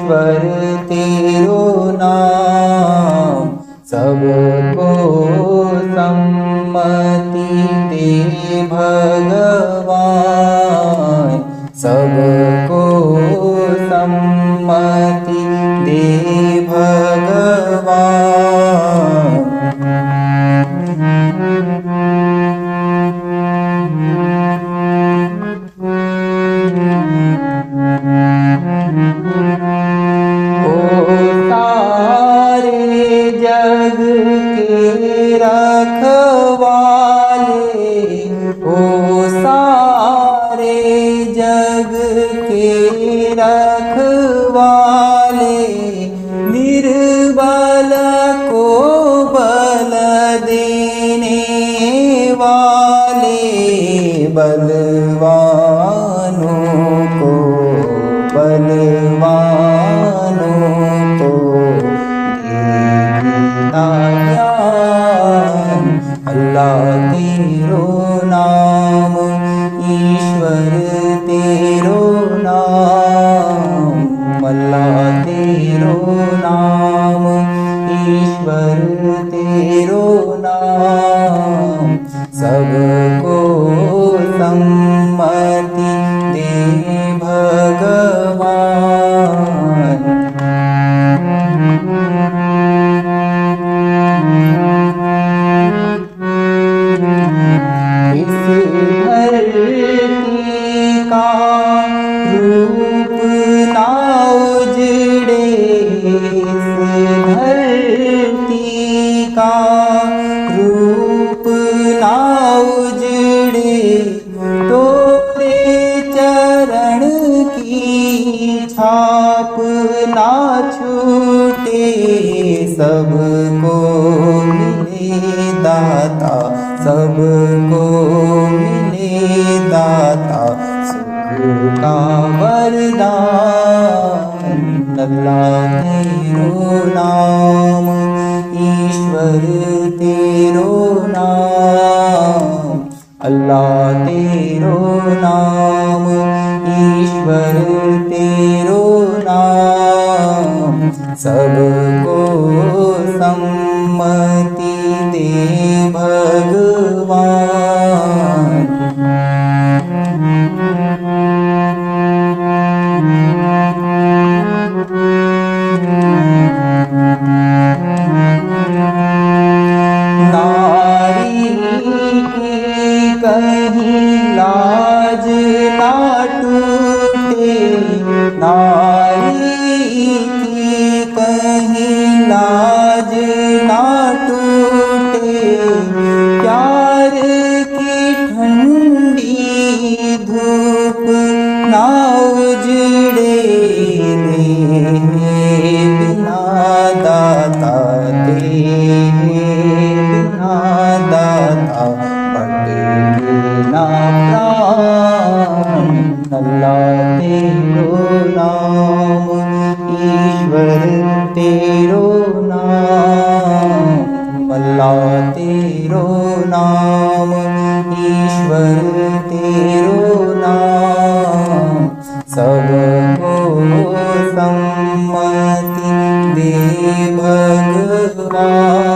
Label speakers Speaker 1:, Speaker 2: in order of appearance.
Speaker 1: ईश्वर तेरो नाम सबको सम्मति दे भगवान, सबको सम्मति दे भगवान। ओ सारे जग के रखवाले, ओ सारे जग के रखवाले, निर्बल को बल देने वाले, बलवानों को बलवानों को देता ज्ञान। अल्लाह तेरो नाम, ईश्वर तेरो नाम, अल्लाह तेरो नाम, ईश्वर तेरो नाम, सबको सम्मति दे भगवान। इस धरती का रूप ना उजड़े, इस धरती का रूप ना उजड़े, तोरे चरण की छाप ना छूटे, सबको मिले दाता, सबको मिले दाता, सुख का वरदान। अल्लाह तेरो नाम, ईश्वर तेरो नाम, अल्लाह तेरो नाम, ईश्वर तेरो नाम, सबको सम्मति दे भगवान। नारी की कहीं लाज ना टूटे, नारी की कहीं लाज ना टूटे, प्यार की ठंडी धूप ना उजड़े, बिना दाता तेरे बिना दाता भटके ना प्राण। अल्लाह तेरो नाम, ईश्वर तेरो नाम, अल्लाह तेरो नाम, ईश्वर तेरो नाम, सबको सम्मति दे भगवान।